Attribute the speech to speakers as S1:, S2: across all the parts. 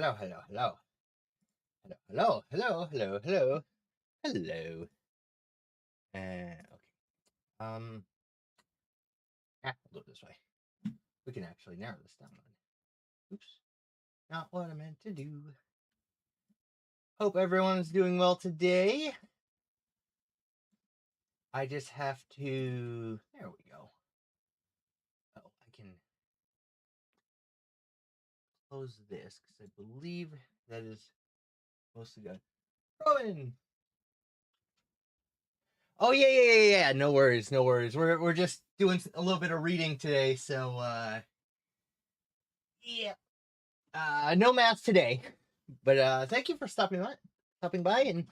S1: hello, hello, hello. Hello, hello, hello, hello, hello. Okay. Um, we'll go this way. We can actually narrow this down. Oops. Not what I meant to do. Hope everyone's doing well today. I just have to... There we go. Oh, I can close this because I believe that is mostly good. Rowan! Oh, yeah. No worries, no worries. We're just doing a little bit of reading today, so, yeah. No math today, but thank you for stopping by, and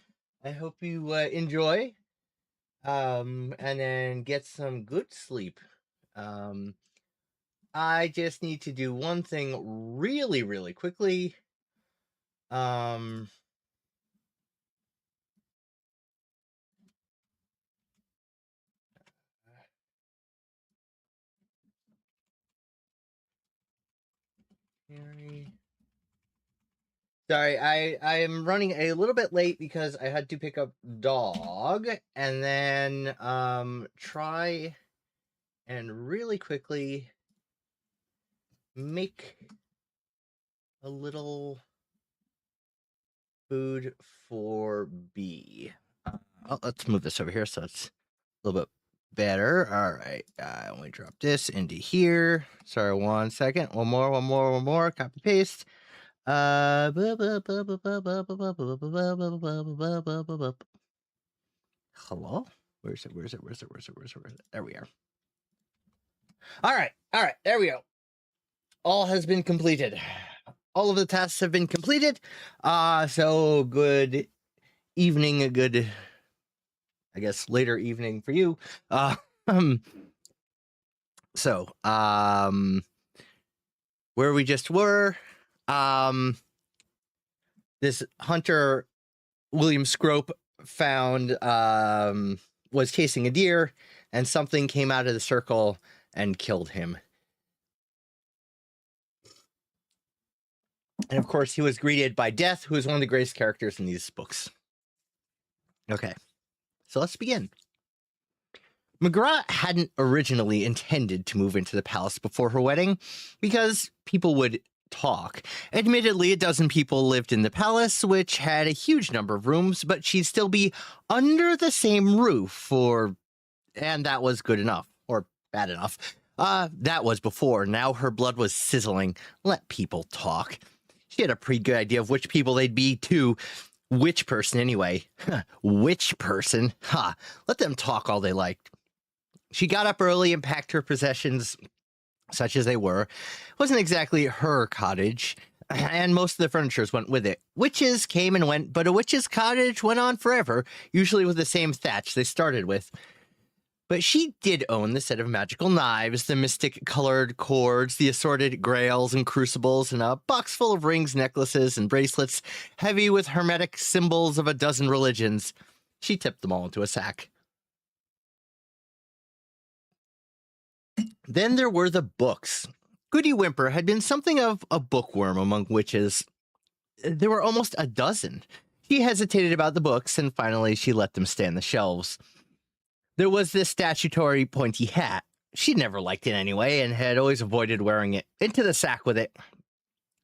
S1: I hope you enjoy, and then get some good sleep. I just need to do one thing really, really quickly. Sorry, I am running a little bit late because I had to pick up dog, and then try and really quickly make a little food for B. Let's move this over here so it's a little bit better. All right, let me drop this into here. Sorry, 1 second. One more. Copy paste. Hello? Where's it? There we are. All right. There we go. All has been completed. All of the tasks have been completed. So good evening, a good, I guess, later evening for you. Where we just were, this hunter, William Scrope, found, was chasing a deer, and something came out of the circle and killed him. And of course, he was greeted by Death, who is one of the greatest characters in these books. Okay, so let's begin. McGrath hadn't originally intended to move into the palace before her wedding because people would talk. Admittedly, a dozen people lived in the palace, which had a huge number of rooms, but she'd still be under the same roof, and that was good enough, or bad enough. That was before. Now her blood was sizzling. Let people talk. She had a pretty good idea of which people they'd be, too. Which person, anyway? Which person? Ha! Let them talk all they liked. She got up early and packed her possessions, such as they were. It wasn't exactly her cottage, and most of the furniture went with it. Witches came and went, but a witch's cottage went on forever, usually with the same thatch they started with. But she did own the set of magical knives, the mystic-colored cords, the assorted grails and crucibles, and a box full of rings, necklaces, and bracelets, heavy with hermetic symbols of a dozen religions. She tipped them all into a sack. Then there were the books. Goody Whimper had been something of a bookworm among witches. There were almost a dozen. She hesitated about the books, and finally she let them stay on the shelves. There was this statutory pointy hat. She'd never liked it anyway, and had always avoided wearing it. Into the sack with it.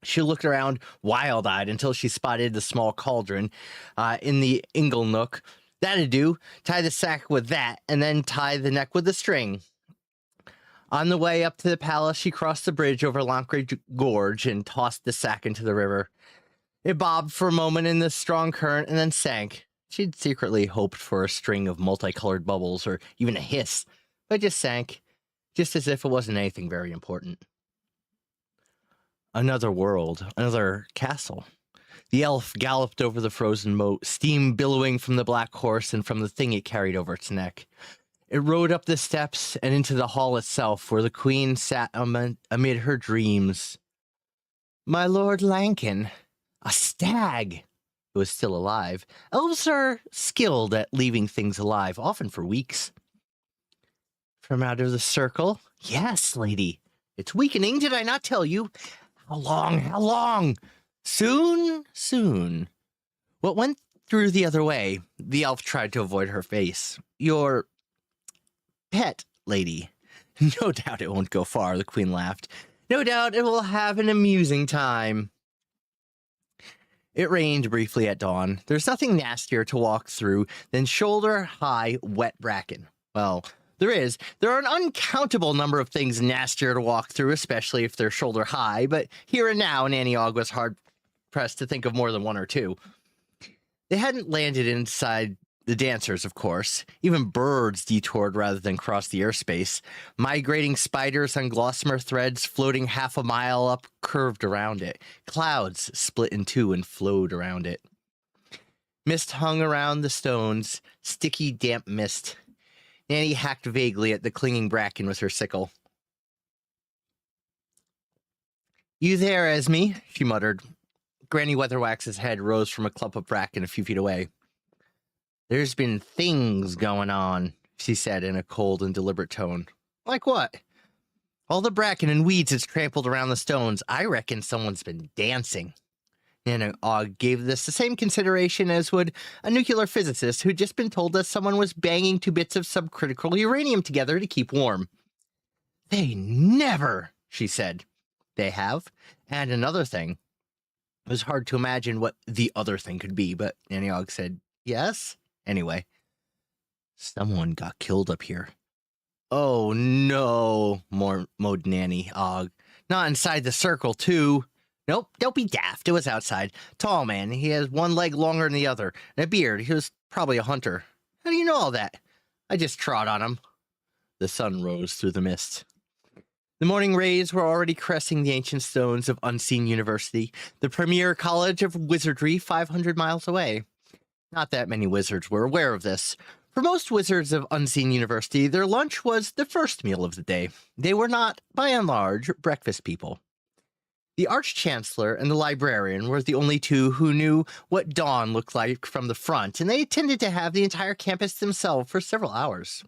S1: She looked around wild-eyed until she spotted the small cauldron in the ingle nook. That'd do. Tie the sack with that, and then tie the neck with the string. On the way up to the palace, she crossed the bridge over Lancre Gorge and tossed the sack into the river. It bobbed for a moment in the strong current and then sank. She'd secretly hoped for a string of multicolored bubbles or even a hiss, but it just sank, just as if it wasn't anything very important. Another world, another castle. The elf galloped over the frozen moat, steam billowing from the black horse and from the thing it carried over its neck. It rode up the steps and into the hall itself, where the queen sat amid her dreams. My Lord Lankin, a stag, who was still alive. Elves are skilled at leaving things alive, often for weeks. From out of the circle? Yes, lady. It's weakening, did I not tell you? How long? Soon, soon. What went through the other way? The elf tried to avoid her face. Your pet, lady. No doubt it won't go far, the queen laughed. No doubt it will have an amusing time. It rained briefly at dawn. There's nothing nastier to walk through than shoulder-high wet bracken. Well, there are an uncountable number of things nastier to walk through, especially if they're shoulder-high, but here and now Nanny Og was hard-pressed to think of more than one or two. They hadn't landed inside the dancers, of course. Even birds detoured rather than cross the airspace. Migrating spiders on gossamer threads floating half a mile up curved around it. Clouds split in two and flowed around it. Mist hung around the stones, sticky, damp mist. Nanny hacked vaguely at the clinging bracken with her sickle. You there, Esme? She muttered. Granny Weatherwax's head rose from a clump of bracken a few feet away. There's been things going on, she said in a cold and deliberate tone. Like what? All the bracken and weeds that's trampled around the stones. I reckon someone's been dancing. Nanny Og gave this the same consideration as would a nuclear physicist who'd just been told that someone was banging two bits of subcritical uranium together to keep warm. They never, she said. They have. And another thing. It was hard to imagine what the other thing could be, but Nanny Og said, yes? Anyway, someone got killed up here. Oh no, moaned Nanny Og. Not inside the circle, too. Nope, don't be daft. It was outside. Tall man. He has one leg longer than the other, and a beard. He was probably a hunter. How do you know all that? I just trod on him. The sun rose through the mist. The morning rays were already caressing the ancient stones of Unseen University, the premier college of wizardry 500 miles away. Not that many wizards were aware of this. For most wizards of Unseen University, their lunch was the first meal of the day. They were not, by and large, breakfast people. The Arch-Chancellor and the Librarian were the only two who knew what dawn looked like from the front, and they tended to have the entire campus to themselves for several hours.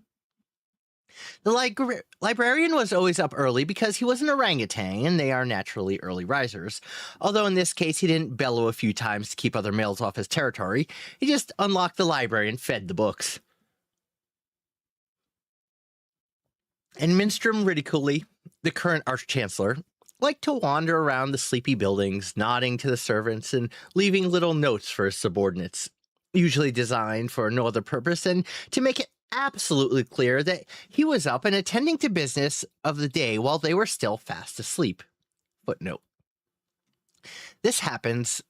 S1: The librarian was always up early because he was an orangutan, and they are naturally early risers. Although in this case he didn't bellow a few times to keep other males off his territory, he just unlocked the library and fed the books. And Minstrom Ridiculi, the current Arch-Chancellor, liked to wander around the sleepy buildings, nodding to the servants and leaving little notes for his subordinates, usually designed for no other purpose than to make it absolutely clear that he was up and attending to business of the day while they were still fast asleep. Footnote. This happens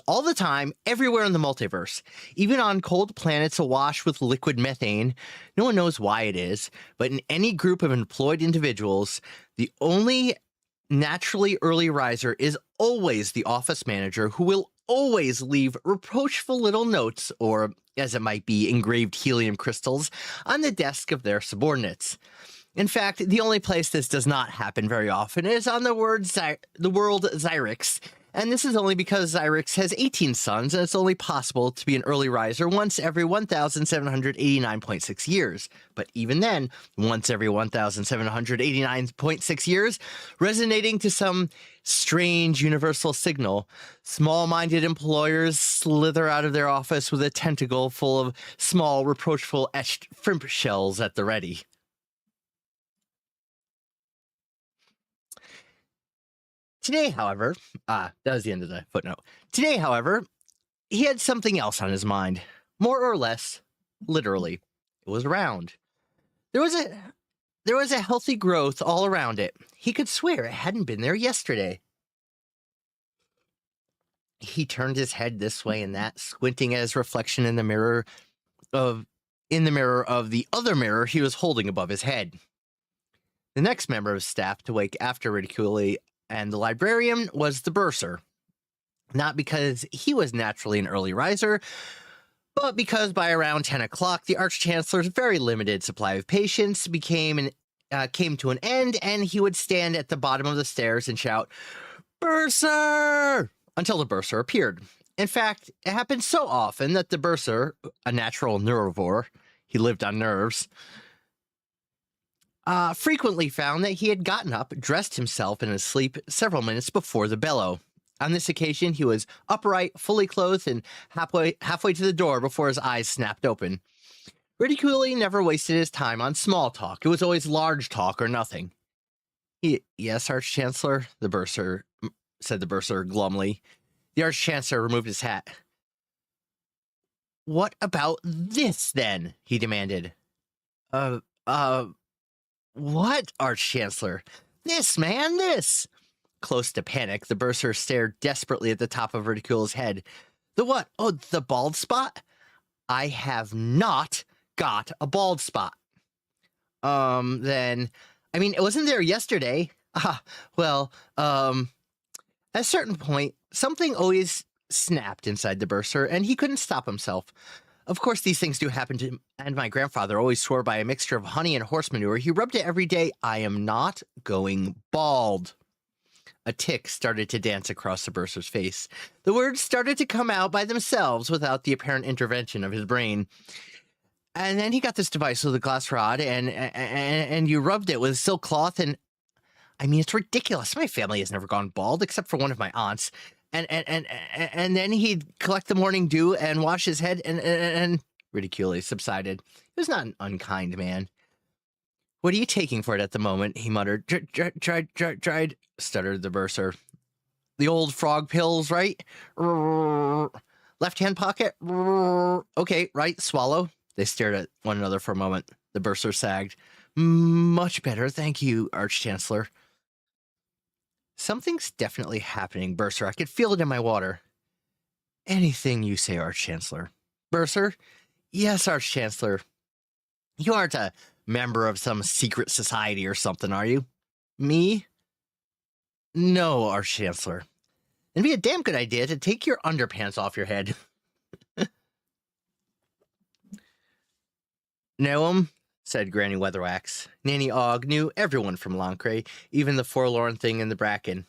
S1: all the time, everywhere in the multiverse. Even on cold planets awash with liquid methane. No one knows why it is, but in any group of employed individuals, the only naturally early riser is always the office manager, who will always leave reproachful little notes, or as it might be, engraved helium crystals, on the desk of their subordinates. In fact, the only place this does not happen very often is on the world Xyrix, and this is only because Xyrix has 18 suns, and it's only possible to be an early riser once every 1,789.6 years. But even then, once every 1,789.6 years, resonating to some strange universal signal, small-minded employers slither out of their office with a tentacle full of small, reproachful etched shrimp shells at the ready. Today, however, that was the end of the footnote. Today, however, he had something else on his mind. More or less, literally. It was round. There was a healthy growth all around it. He could swear it hadn't been there yesterday. He turned his head this way and that, squinting at his reflection in the mirror of the other mirror he was holding above his head. The next member of staff to wake after Ridiculi and the librarian was the bursar. Not because he was naturally an early riser, but because by around 10 o'clock, the Arch-Chancellor's very limited supply of patience came to an end, and he would stand at the bottom of the stairs and shout, "Bursar!" until the bursar appeared. In fact, it happened so often that the bursar, a natural nervivore, he lived on nerves, frequently found that he had gotten up, dressed himself in his sleep several minutes before the bellow. On this occasion, he was upright, fully clothed, and halfway to the door before his eyes snapped open. Ridicule never wasted his time on small talk. It was always large talk or nothing. Yes, Arch-Chancellor, said the bursar glumly. The Arch-Chancellor removed his hat. What about this, then? He demanded. What, Arch-Chancellor? This, man, this! Close to panic, the bursar stared desperately at the top of Ridicule's head. The what? Oh, the bald spot? I have not got a bald spot. Then, I mean, it wasn't there yesterday. At a certain point, something always snapped inside the bursar, and he couldn't stop himself. Of course, these things do happen to him, and my grandfather always swore by a mixture of honey and horse manure. He rubbed it every day. I am not going bald. A tick started to dance across the bursar's face. The words started to come out by themselves without the apparent intervention of his brain. And then he got this device with a glass rod, and you rubbed it with a silk cloth, and I mean, it's ridiculous. My family has never gone bald, except for one of my aunts. And then he'd collect the morning dew and wash his head, and Ridicule subsided. He was not an unkind man. What are you taking for it at the moment? He muttered. Tried, stuttered the bursar. The old frog pills, right? Left-hand pocket? Okay, right, swallow. They stared at one another for a moment. The bursar sagged. Much better, thank you, Arch-Chancellor. Something's definitely happening, Bursar. I could feel it in my water. Anything you say, Arch-Chancellor. Bursar? Yes, Arch-Chancellor. You aren't a member of some secret society or something, are you? Me? No, Arch-Chancellor. It'd be a damn good idea to take your underpants off your head. Know 'em? Said Granny Weatherwax. Nanny Ogg knew everyone from Lancre, even the forlorn thing in the bracken.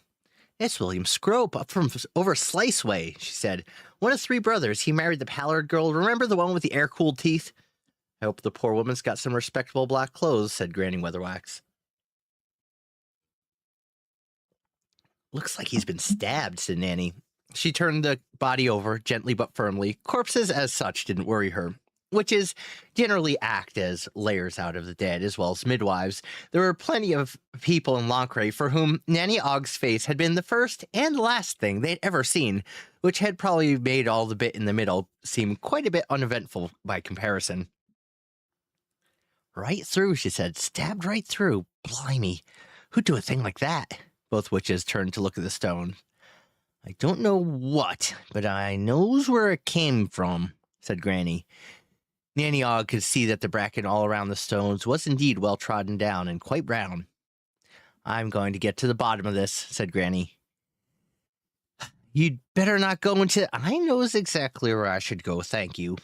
S1: It's William Scrope, up from over Sliceway, she said. One of 3 brothers. He married the pallid girl. Remember the one with the air-cooled teeth? I hope the poor woman's got some respectable black clothes, said Granny Weatherwax. Looks like he's been stabbed, said Nanny. She turned the body over, gently but firmly. Corpses as such didn't worry her. Witches generally act as layers out of the dead, as well as midwives. There were plenty of people in Lancre for whom Nanny Ogg's face had been the first and last thing they'd ever seen, which had probably made all the bit in the middle seem quite a bit uneventful by comparison. Right through, she said. Stabbed right through. Blimey. Who'd do a thing like that? Both witches turned to look at the stone. I don't know what, but I knows where it came from, said Granny. Nanny Ogg could see that the bracken all around the stones was indeed well trodden down and quite brown. I'm going to get to the bottom of this, said Granny. You'd better not go into... I knows exactly where I should go, thank you.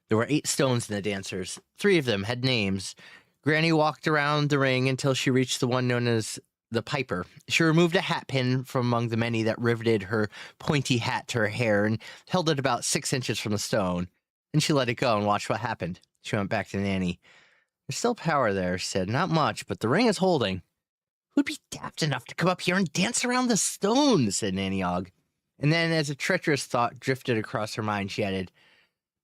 S1: There were 8 stones in the dancers. 3 of them had names. Granny walked around the ring until she reached the one known as the Piper. She removed a hat pin from among the many that riveted her pointy hat to her hair and held it about 6 inches from the stone. Then she let it go and watched what happened. She went back to Nanny. There's still power there, she said. Not much, but the ring is holding. Who'd be daft enough to come up here and dance around the stones, said Nanny Ogg. And then, as a treacherous thought drifted across her mind, she added,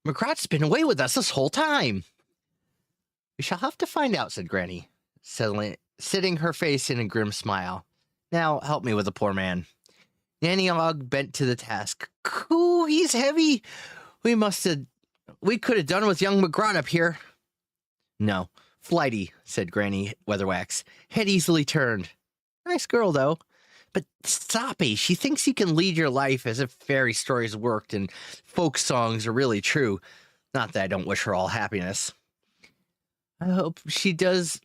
S1: McGrath's been away with us this whole time. We shall have to find out, said Granny, sitting her face in a grim smile. Now, help me with the poor man. Nanny Ogg bent to the task. Ooh, he's heavy. We could have done with young McGrath up here. No, flighty, said Granny Weatherwax. Head easily turned. Nice girl, though. But soppy, she thinks you can lead your life as if fairy stories worked and folk songs are really true. Not that I don't wish her all happiness. I hope she does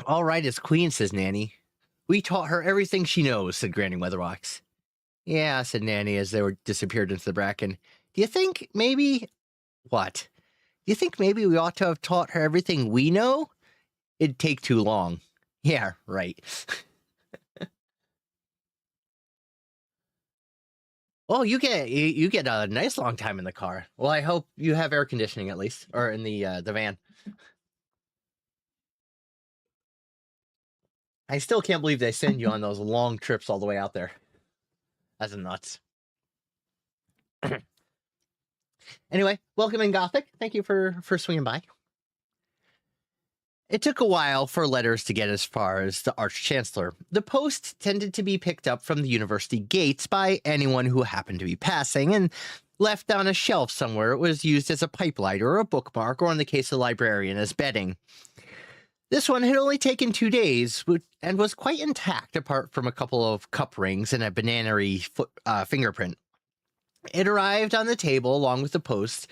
S1: all right as queen, says Nanny. We taught her everything she knows, said Granny Weatherwax. Yeah, said Nanny as they were disappeared into the bracken. Do you think maybe... What? Do you think maybe we ought to have taught her everything we know? It'd take too long. Yeah, right. Oh, you get a nice long time in the car. Well, I hope you have air conditioning at least, or in the van. I still can't believe they send you on those long trips all the way out there. That's nuts. Anyway, welcome in Gothic. Thank you for swinging by. It took a while for letters to get as far as the Arch-Chancellor. The post tended to be picked up from the university gates by anyone who happened to be passing and left on a shelf somewhere. It was used as a pipe lighter or a bookmark, or in the case of the librarian, as bedding. This one had only taken 2 days and was quite intact apart from a couple of cup rings and a banana-y fingerprint. It arrived on the table along with the post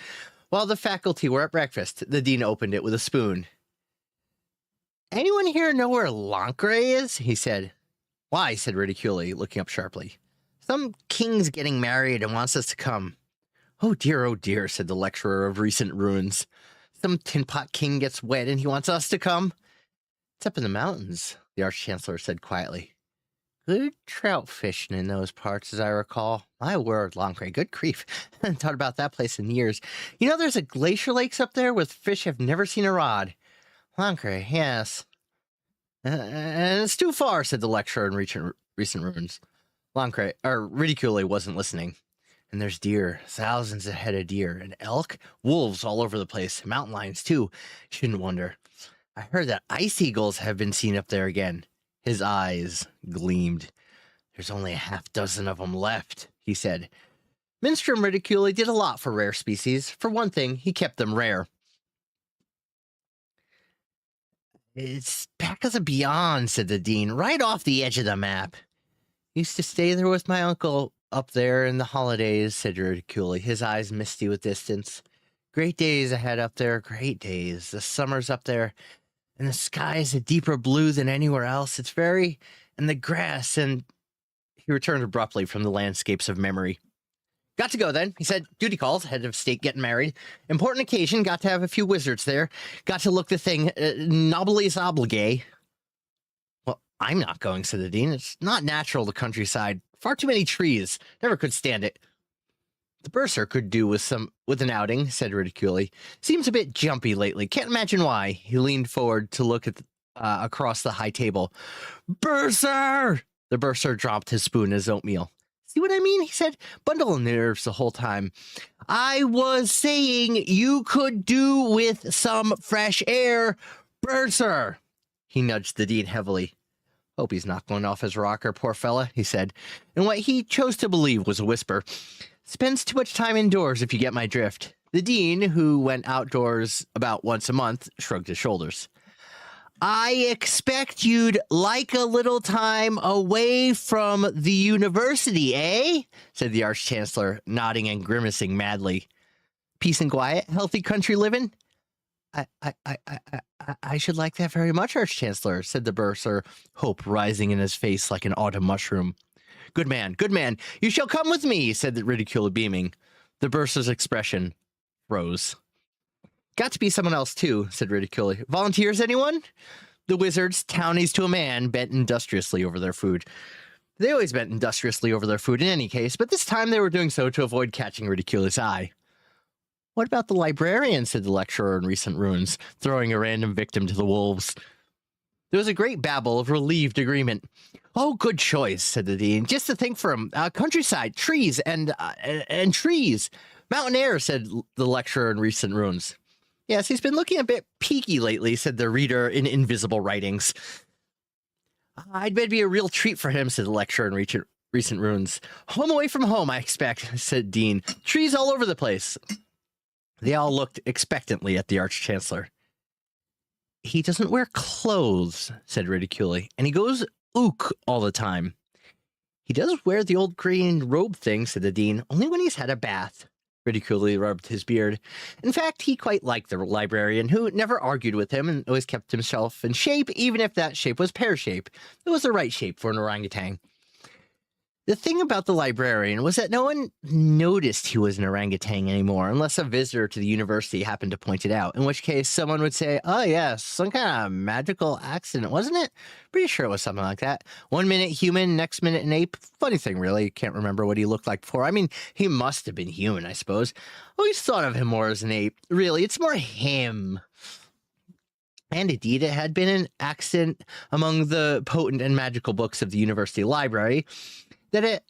S1: while the faculty were at breakfast. The dean opened it with a spoon. "Anyone here know where Lancre is?" he said. "Why?" said Ridicule, looking up sharply. "Some king's getting married and wants us to come." Oh dear, said the lecturer of recent ruins. "Some tin-pot king gets wed and he wants us to come?" "It's up in the mountains," the Arch-Chancellor said quietly. "Good trout fishing in those parts, as I recall. My word, Lancre, good grief. I haven't thought about that place in years. You know, there's a glacier lakes up there where fish have never seen a rod." "Lancre, yes." And it's too far," said the lecturer in recent ruins. Ridicule wasn't listening. "And there's deer, thousands of head of deer, and elk, wolves all over the place, mountain lions too. Shouldn't wonder. I heard that ice eagles have been seen up there again." His eyes gleamed. "There's only a half-dozen of them left," he said. Minstrom Ridicule did a lot for rare species. For one thing, he kept them rare. "It's back of the beyond," said the dean, "right off the edge of the map." "Used to stay there with my uncle up there in the holidays," said Ridicule, his eyes misty with distance. "Great days I had up there, great days. The summers up there, and the sky is a deeper blue than anywhere else. And the grass, and..." He returned abruptly from the landscapes of memory. "Got to go then," he said. "Duty calls, head of state getting married. Important occasion, got to have a few wizards there. Got to look the thing, nobilis oblige." "Well, I'm not going," said the dean. "It's not natural, the countryside. Far too many trees. Never could stand it." "The bursar could do with an outing," said Ridicule. "Seems a bit jumpy lately. Can't imagine why." He leaned forward to look at across the high table. "Bursar!" The bursar dropped his spoon in his oatmeal. "See what I mean?" he said. "Bundle of nerves the whole time. I was saying you could do with some fresh air. Bursar!" He nudged the dean heavily. "Hope he's not going off his rocker, poor fella," he said, in what he chose to believe was a whisper. "Spends too much time indoors, if you get my drift." The dean, who went outdoors about once a month, shrugged his shoulders. "I expect you'd like a little time away from the university, eh?" said the Arch-Chancellor, nodding and grimacing madly. "Peace and quiet, healthy country living?" I should like that very much, Arch-Chancellor," said the bursar, hope rising in his face like an autumn mushroom. Good man. You shall come with me," said the Ridicule, beaming. The bursar's expression froze. "Got to be someone else, too," said Ridicule. "Volunteers, anyone?" The wizards, townies to a man, bent industriously over their food. They always bent industriously over their food in any case, but this time they were doing so to avoid catching Ridicule's eye. "What about the librarian?" said the lecturer in recent ruins, throwing a random victim to the wolves. There was a great babble of relieved agreement. "Oh, good choice," said the dean. "Just to think for him. Countryside, trees, and trees. Mountain air," said the lecturer in recent ruins. "Yes, he's been looking a bit peaky lately," said the reader in invisible writings. "I'd bet it'd be a real treat for him," said the lecturer in recent ruins. "Home away from home, I expect," said Dean. "Trees all over the place." They all looked expectantly at the Arch-Chancellor. "He doesn't wear clothes," said Ridicule, "and he goes ook all the time." "He does wear the old green robe thing," said the dean, "only when he's had a bath." Ridicule rubbed his beard. In fact, he quite liked the librarian, who never argued with him and always kept himself in shape, even if that shape was pear shape. It was the right shape for an orangutan. The thing about the librarian was that no one noticed he was an orangutan anymore, unless a visitor to the university happened to point it out, in which case someone would say, "Oh yes, some kind of magical accident, wasn't it?" Pretty sure it was something like that. 1 minute human, next minute an ape. Funny thing, really. Can't remember what he looked like before. I mean, he must have been human, I suppose. Always thought of him more as an ape. Really, it's more him. And indeed, it had been an accident among the potent and magical books of the university library that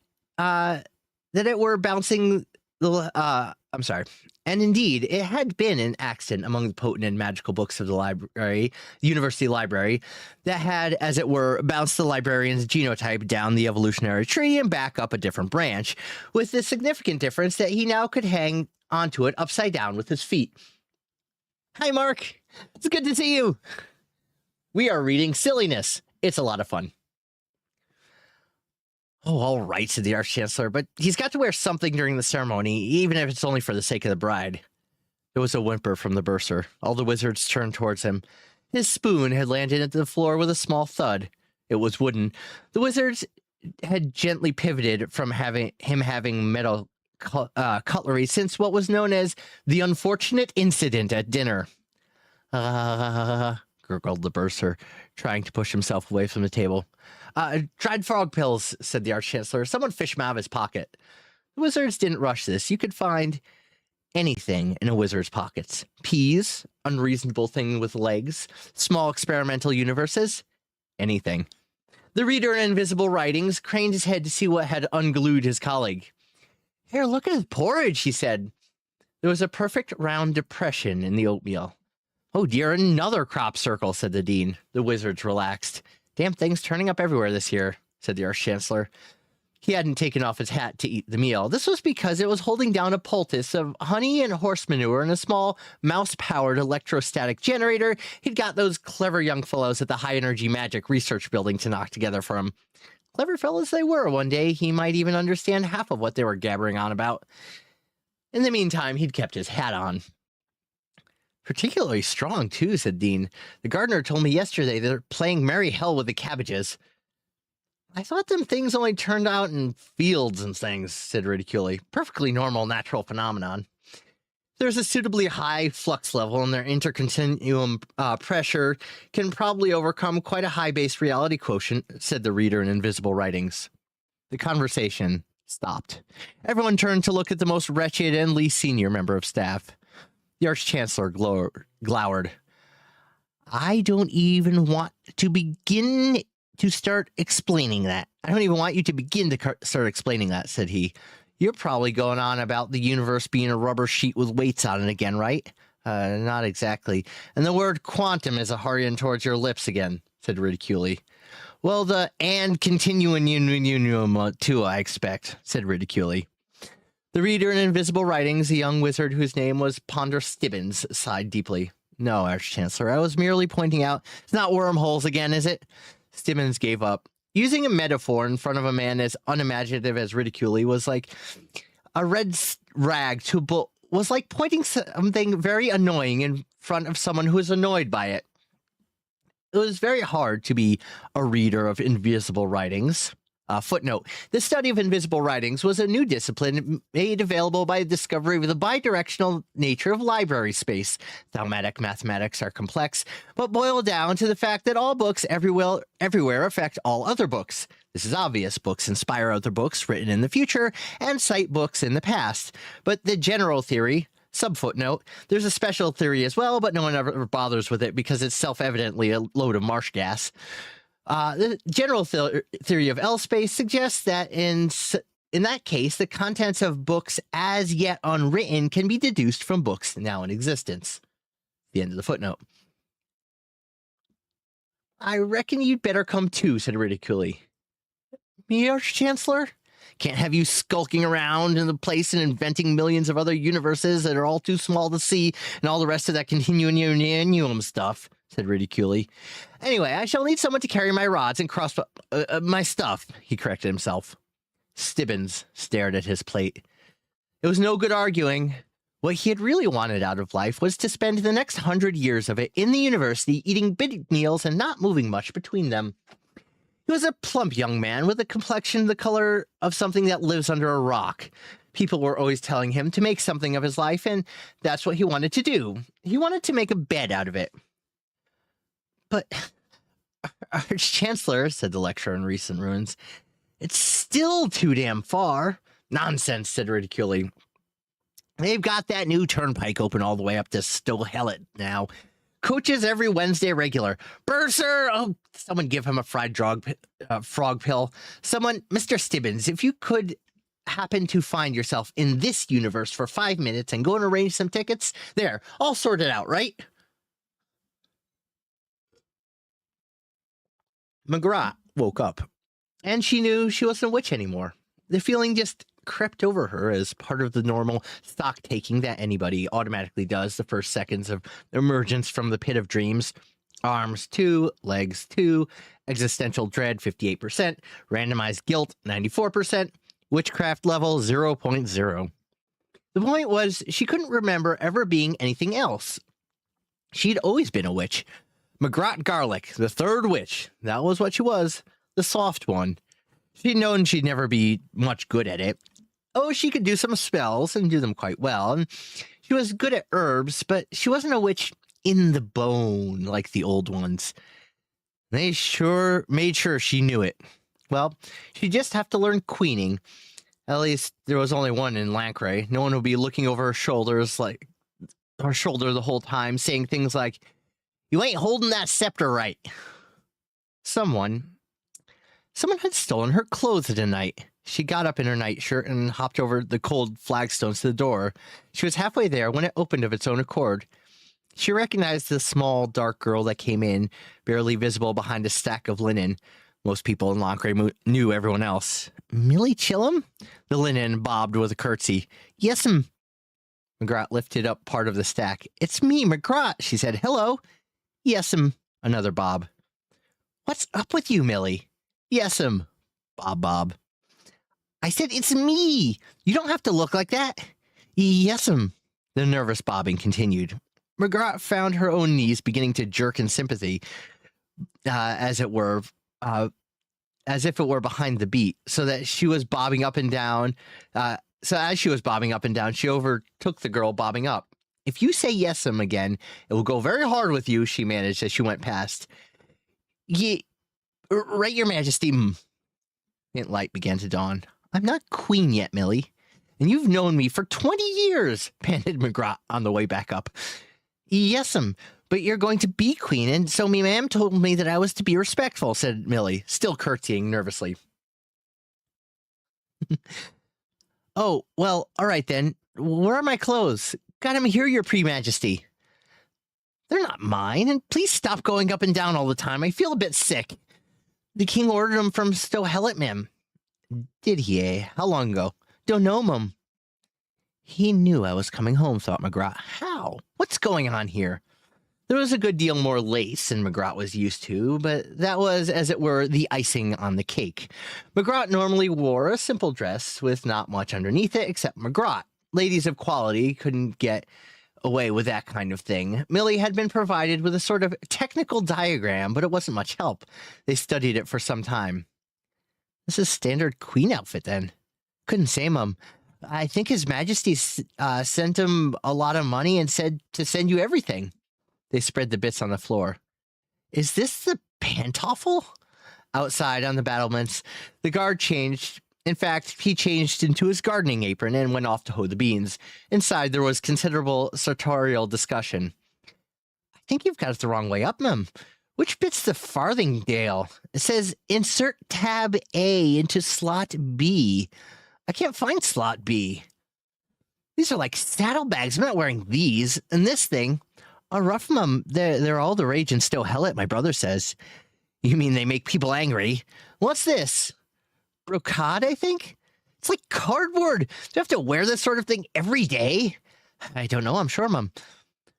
S1: it were bouncing the. I'm sorry. And indeed, it had been an accident among the potent and magical books of the university library, that had, as it were, bounced the librarian's genotype down the evolutionary tree and back up a different branch, with the significant difference that he now could hang onto it upside down with his feet. Hi, Mark. It's good to see you. We are reading Silliness. It's a lot of fun. Oh, all right, said the Arch-Chancellor, but he's got to wear something during the ceremony, even if it's only for the sake of the bride. There was a whimper from the bursar. All the wizards turned towards him. His spoon had landed at the floor with a small thud. It was wooden. The wizards had gently pivoted from having metal cutlery since what was known as the unfortunate incident at dinner. Gurgled the bursar, trying to push himself away from the table. Dried frog pills, said the Arch-Chancellor. Someone fished them out of his pocket. The wizards didn't rush this. You could find anything in a wizard's pockets. Peas, unreasonable thing with legs, small experimental universes, anything. The reader in Invisible Writings craned his head to see what had unglued his colleague. Here, look at his porridge, he said. There was a perfect round depression in the oatmeal. Oh dear, another crop circle, said the dean. The wizards relaxed. Damn things turning up everywhere this year, said the Arch-Chancellor. He hadn't taken off his hat to eat the meal. This was because it was holding down a poultice of honey and horse manure and a small mouse-powered electrostatic generator he'd got those clever young fellows at the High Energy Magic Research Building to knock together for him. Clever fellows they were. One day he might even understand half of what they were gabbering on about. In the meantime, he'd kept his hat on. Particularly strong, too, said Dean. The gardener told me yesterday they're playing merry hell with the cabbages. I thought them things only turned out in fields and things, said Ridicule. Perfectly normal natural phenomenon. There's a suitably high flux level, and their intercontinuum pressure can probably overcome quite a high base reality quotient, said the reader in Invisible Writings. The conversation stopped. Everyone turned to look at the most wretched and least senior member of staff. The Arch-Chancellor glowered. I don't even want to begin to start explaining that. I don't even want you to begin to start explaining that, said he. You're probably going on about the universe being a rubber sheet with weights on it again, right? Not exactly. And the word quantum is a hurrying towards your lips again, said Ridicule. Well, the and continuum too, I expect, said Ridicule. The reader in Invisible Writings, a young wizard whose name was Ponder Stibbins, sighed deeply. No, Arch-Chancellor, I was merely pointing out. It's not wormholes again, is it? Stibbins gave up. Using a metaphor in front of a man as unimaginative as Ridicule was like a red rag was like pointing something very annoying in front of someone who is annoyed by it. It was very hard to be a reader of Invisible Writings. Footnote, the study of invisible writings was a new discipline made available by the discovery of the bidirectional nature of library space. Thaumatic mathematics are complex, but boil down to the fact that all books everywhere affect all other books. This is obvious. Books inspire other books written in the future and cite books in the past. But the general theory, subfootnote, there's a special theory as well, but no one ever bothers with it because it's self-evidently a load of marsh gas. The general theory of L space suggests that in that case, the contents of books as yet unwritten can be deduced from books now in existence. The end of the footnote. I reckon you'd better come too, said Ridicule. Me, Arch-Chancellor? Can't have you skulking around in the place and inventing millions of other universes that are all too small to see and all the rest of that continuum stuff, said Ridicule. Anyway, I shall need someone to carry my rods and cross my stuff, he corrected himself. Stibbins stared at his plate. It was no good arguing. What he had really wanted out of life was to spend the next 100 years of it in the university eating big meals and not moving much between them. He was a plump young man with a complexion the color of something that lives under a rock. People were always telling him to make something of his life, and that's what he wanted to do. He wanted to make a bed out of it. But, Arch-Chancellor, said the lecturer in Recent Ruins, it's still too damn far. Nonsense, said Ridicule. They've got that new turnpike open all the way up to Stohellet now. Coaches every Wednesday regular. Bursar! Oh, someone give him a fried frog pill. Someone, Mr. Stibbins, if you could happen to find yourself in this universe for 5 minutes and go and arrange some tickets, there, all sorted out, right? McGrath woke up, and she knew she wasn't a witch anymore. The feeling just crept over her as part of the normal stock taking that anybody automatically does the first seconds of emergence from the pit of dreams. Arms 2, legs 2, existential dread 58%, randomized guilt 94%, witchcraft level 0.0. The point was she couldn't remember ever being anything else. She'd always been a witch. McGrath Garlic, the third witch. That was what she was, the soft one. She'd known she'd never be much good at it. Oh, she could do some spells and do them quite well. And she was good at herbs, but she wasn't a witch in the bone like the old ones. They sure made sure she knew it. Well, she'd just have to learn queening. At least there was only one in Lancre. No one would be looking over her shoulders the whole time, saying things like, "You ain't holding that scepter right." Someone had stolen her clothes at night. She got up in her nightshirt and hopped over the cold flagstones to the door. She was halfway there when it opened of its own accord. She recognized the small, dark girl that came in, barely visible behind a stack of linen. Most people in Lancre knew everyone else. "Millie Chillum?" The linen bobbed with a curtsy. "Yes'm." McGrath lifted up part of the stack. "It's me, McGrath," she said. "Hello." "Yes'm." Another bob. "What's up with you, Millie?" "Yes'm." Bob. "I said it's me. You don't have to look like that." "Yes'm." The nervous bobbing continued. McGrath found her own knees beginning to jerk in sympathy, as if it were behind the beat, so that she was bobbing up and down. So as she was bobbing up and down, she overtook the girl bobbing up. "If you say yes'm again, it will go very hard with you," she managed as she went past. Right, Your Majesty." Faint light began to dawn. "I'm not queen yet, Millie, and you've known me for 20 years, panted McGrath on the way back up. "Yes'm, but you're going to be queen, and so me ma'am told me that I was to be respectful," said Millie, still curtsying nervously. "Oh, well, all right then. Where are my clothes? Got 'em here, Your Pre-Majesty." "They're not mine, and please stop going up and down all the time. I feel a bit sick." "The king ordered 'em from Stow-Hellet, ma'am." "Did he, eh? How long ago?" "Don't know, ma'am." He knew I was coming home, thought McGrath. How? What's going on here? There was a good deal more lace than McGrath was used to, but that was, as it were, the icing on the cake. McGrath normally wore a simple dress with not much underneath it except McGrath. Ladies of quality couldn't get away with that kind of thing. Millie had been provided with a sort of technical diagram, but it wasn't much help. They studied it for some time. "This is standard queen outfit, then." "Couldn't say, mum. I think His Majesty sent him a lot of money and said to send you everything." They spread the bits on the floor. "Is this the pantoffel?" Outside on the battlements, the guard changed. In fact, he changed into his gardening apron and went off to hoe the beans. Inside, there was considerable sartorial discussion. "I think you've got it the wrong way up, ma'am. Which bit's the farthingale? It says insert tab A into slot B. I can't find slot B. These are like saddlebags. I'm not wearing these. And this thing, a rough, mum. They're all the rage in Stow-Hellet, my brother says." "You mean they make people angry?" "What's this? Brocade, I think? It's like cardboard. Do you have to wear this sort of thing every day?" "I don't know, I'm sure, mum.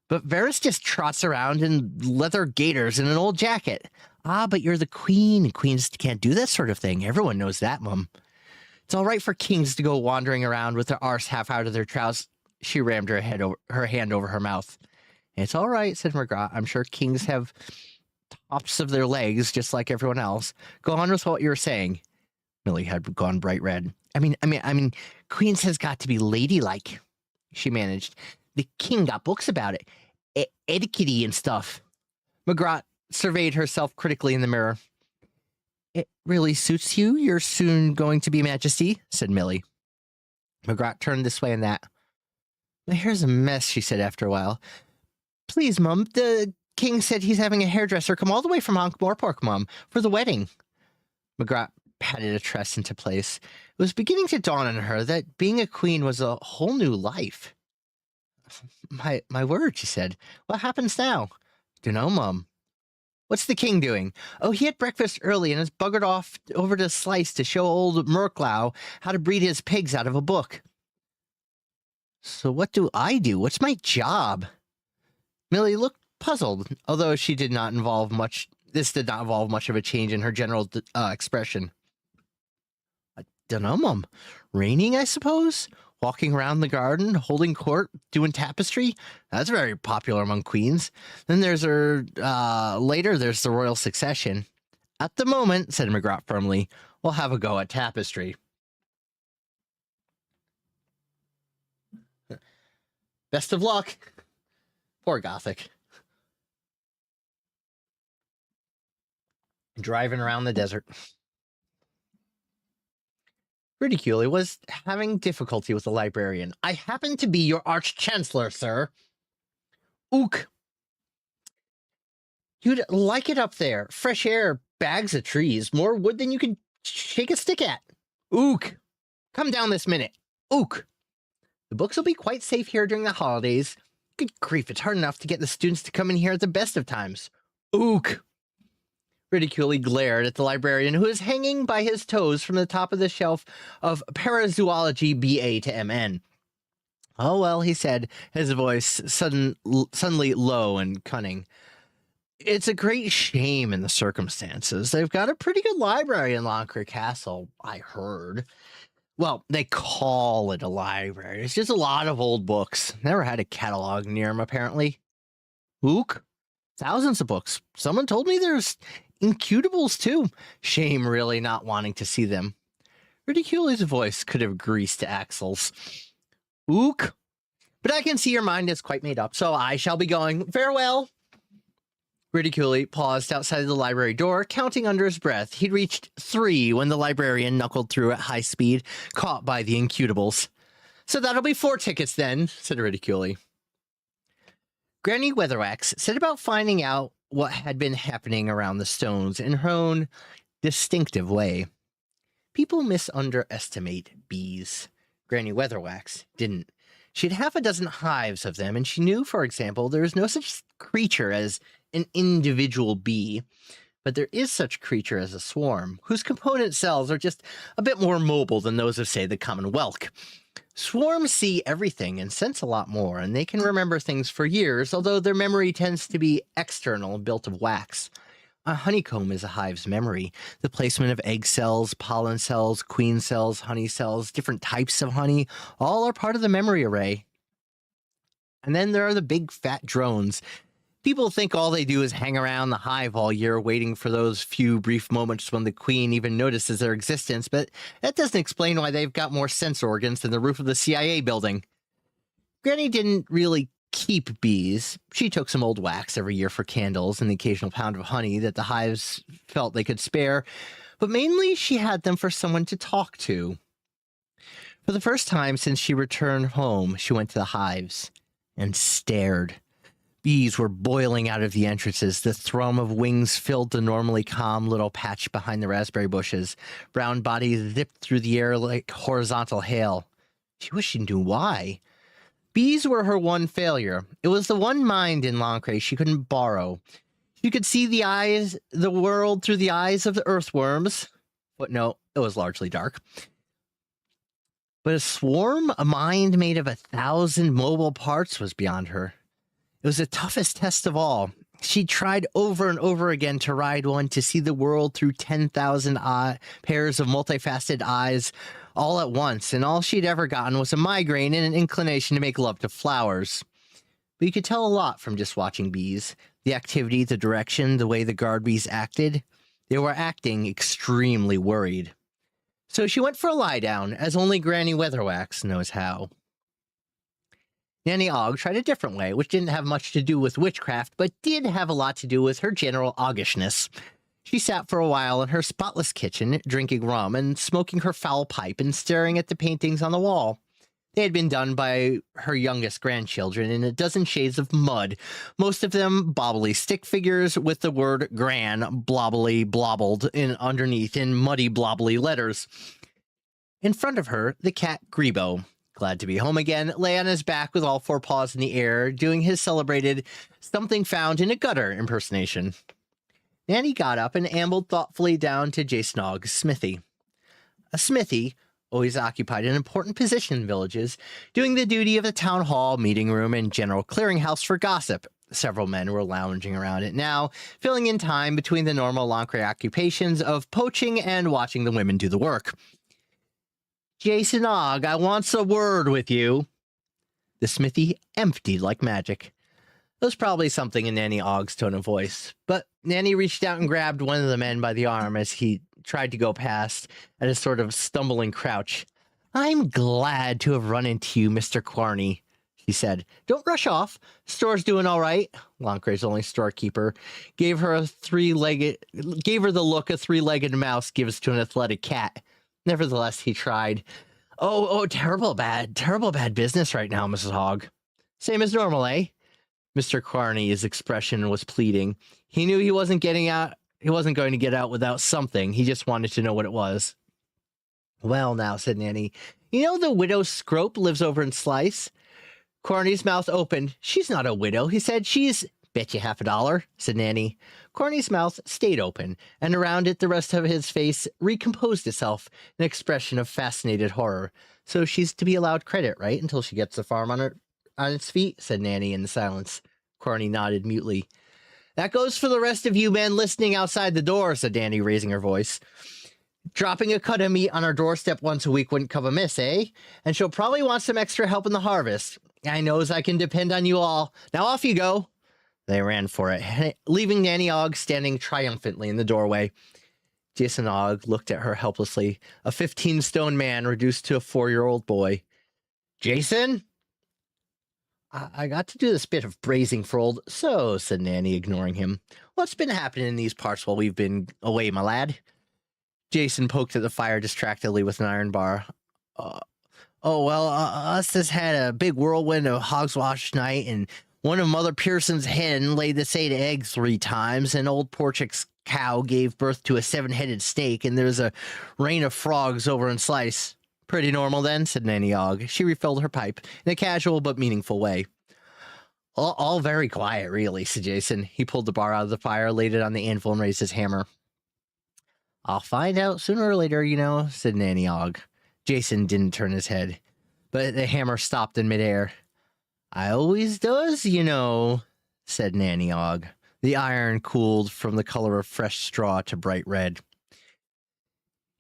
S1: But Varys just trots around in leather gaiters and an old jacket." "Ah, but you're the queen. Queens can't do that sort of thing. Everyone knows that, mum." "It's all right for kings to go wandering around with their arse half out of their trousers." She rammed her hand over her mouth. "It's all right," said McGrath. "I'm sure kings have tops of their legs just like everyone else. Go on with what you were saying." Millie had gone bright red. I mean, queens has got to be ladylike," she managed. "The king got books about it. Etiquette and stuff." McGrath surveyed herself critically in the mirror. "It really suits you. You're soon going to be Majesty," said Millie. McGrath turned this way and that. "My hair's a mess," she said after a while. "Please, Mum, the king said he's having a hairdresser come all the way from Ankh-Morpork, Mum, for the wedding. McGrath patted a tress into place. It was beginning to dawn on her that being a queen was a whole new life. My word, she said. What happens now? Dunno, Mum. What's the king doing? Oh, he had breakfast early and has buggered off over to Slice to show old Murklow how to breed his pigs out of a book. So what do I do? What's my job? Millie looked puzzled, although this did not involve much of a change in her general expression. I dunno, Mum. Raining, I suppose? Walking around the garden, holding court, doing tapestry? That's very popular among queens. Then there's later there's the royal succession. At the moment, said McGrath firmly, we'll have a go at tapestry. Best of luck. Poor Gothic. Driving around the desert. Ridicule was having difficulty with the librarian. I happen to be your arch-chancellor, sir. Ook. You'd like it up there. Fresh air, bags of trees, more wood than you can shake a stick at. Ook. Come down this minute. Ook. The books will be quite safe here during the holidays. Good grief, it's hard enough to get the students to come in here at the best of times. Ook. Ridicule glared at the librarian, who was hanging by his toes from the top of the shelf of Parazoology BA to MN. Oh, well, he said, his voice suddenly low and cunning. It's a great shame in the circumstances. They've got a pretty good library in Loncre Castle, I heard. Well, they call it a library. It's just a lot of old books. Never had a catalog near them, apparently. Ook? Thousands of books. Someone told me there's incutables, too. Shame, really, not wanting to see them. Ridicule's voice could have greased Axel's. Ook? But I can see your mind is quite made up, so I shall be going. Farewell. Ridicule paused outside the library door, counting under his breath. He'd reached 3 when the librarian knuckled through at high speed, caught by the incutables. So that'll be 4 tickets then, said Ridicule. Granny Weatherwax set about finding out what had been happening around the stones in her own distinctive way. People misunderestimate bees. Granny Weatherwax didn't. She had half a dozen hives of them, and she knew, for example, there is no such creature as an individual bee, but there is such creature as a swarm, whose component cells are just a bit more mobile than those of, say, the common whelk. Swarms see everything and sense a lot more, and they can remember things for years, although their memory tends to be external and built of wax. A honeycomb is a hive's memory. The placement of egg cells, pollen cells, queen cells, honey cells, different types of honey, all are part of the memory array. And then there are the big fat drones. People think all they do is hang around the hive all year waiting for those few brief moments when the queen even notices their existence, but that doesn't explain why they've got more sense organs than the roof of the CIA building. Granny didn't really keep bees. She took some old wax every year for candles and the occasional pound of honey that the hives felt they could spare, but mainly she had them for someone to talk to. For the first time since she returned home, she went to the hives and stared. Bees were boiling out of the entrances. The thrum of wings filled the normally calm little patch behind the raspberry bushes. Brown bodies zipped through the air like horizontal hail. She wished she knew why. Bees were her one failure. It was the one mind in Loncre she couldn't borrow. She could see the world through the eyes of the earthworms. But no, it was largely dark. But a swarm, a mind made of 1,000 mobile parts, was beyond her. It was the toughest test of all. She tried over and over again to ride one, to see the world through 10,000 pairs of multifaceted eyes all at once, and all she'd ever gotten was a migraine and an inclination to make love to flowers. But you could tell a lot from just watching bees. The activity, the direction, the way the guard bees acted. They were acting extremely worried. So she went for a lie down, as only Granny Weatherwax knows how. Nanny Og tried a different way, which didn't have much to do with witchcraft, but did have a lot to do with her general oggishness. She sat for a while in her spotless kitchen, drinking rum and smoking her foul pipe and staring at the paintings on the wall. They had been done by her youngest grandchildren in a dozen shades of mud, most of them bobbly stick figures with the word gran blobbly blobbled in underneath in muddy blobbly letters. In front of her, the cat Grebo, glad to be home again, lay on his back with all four paws in the air, doing his celebrated something found in a gutter impersonation. Nanny got up and ambled thoughtfully down to Jason Ogg's smithy. A smithy, always occupied an important position in villages, doing the duty of the town hall, meeting room, and general clearinghouse for gossip. Several men were lounging around it now, filling in time between the normal Lancre occupations of poaching and watching the women do the work. Jason Ogg, I wants a word with you. The smithy emptied like magic. There was probably something in Nanny Ogg's tone of voice, but Nanny reached out and grabbed one of the men by the arm as he tried to go past at a sort of stumbling crouch. I'm glad to have run into you, Mr. Quarney, she said. Don't rush off. Store's doing all right. Lancre's only storekeeper gave her the look a three-legged mouse gives to an athletic cat. Nevertheless, he tried. Oh, terrible bad business right now, Mrs. Hogg. Same as normal, eh? Mr. Quarney's expression was pleading. He knew he wasn't going to get out without something. He just wanted to know what it was. Well, now, said Nanny, you know the widow Scrope lives over in Slice? Quarney's mouth opened. She's not a widow, he said. She's... Bet you $50, said Nanny. Quarney's mouth stayed open, and around it the rest of his face recomposed itself, an expression of fascinated horror. So she's to be allowed credit, right, until she gets the farm on its feet, said Nanny in the silence. Quarney nodded mutely. That goes for the rest of you men listening outside the door, said Nanny, raising her voice. Dropping a cut of meat on our doorstep once a week wouldn't come amiss, eh? And she'll probably want some extra help in the harvest. I knows I can depend on you all. Now off you go. They ran for it, leaving Nanny Ogg standing triumphantly in the doorway. Jason Ogg looked at her helplessly, a 15-stone man reduced to a 4-year-old boy. Jason? I got to do this bit of brazing for old... So, said Nanny, ignoring him. What's been happening in these parts while we've been away, my lad? Jason poked at the fire distractedly with an iron bar. Us has had a big whirlwind of hogswash night, and one of Mother Pearson's hen laid the same egg 3 times, and old Porchick's cow gave birth to a 7-headed snake, and there's a rain of frogs over in Slice. Pretty normal then, said Nanny Ogg. She refilled her pipe in a casual but meaningful way. All very quiet, really, said Jason. He pulled the bar out of the fire, laid it on the anvil, and raised his hammer. I'll find out sooner or later, you know, said Nanny Ogg. Jason didn't turn his head, but the hammer stopped in midair. I always does, you know, said Nanny Ogg. The iron cooled from the color of fresh straw to bright red.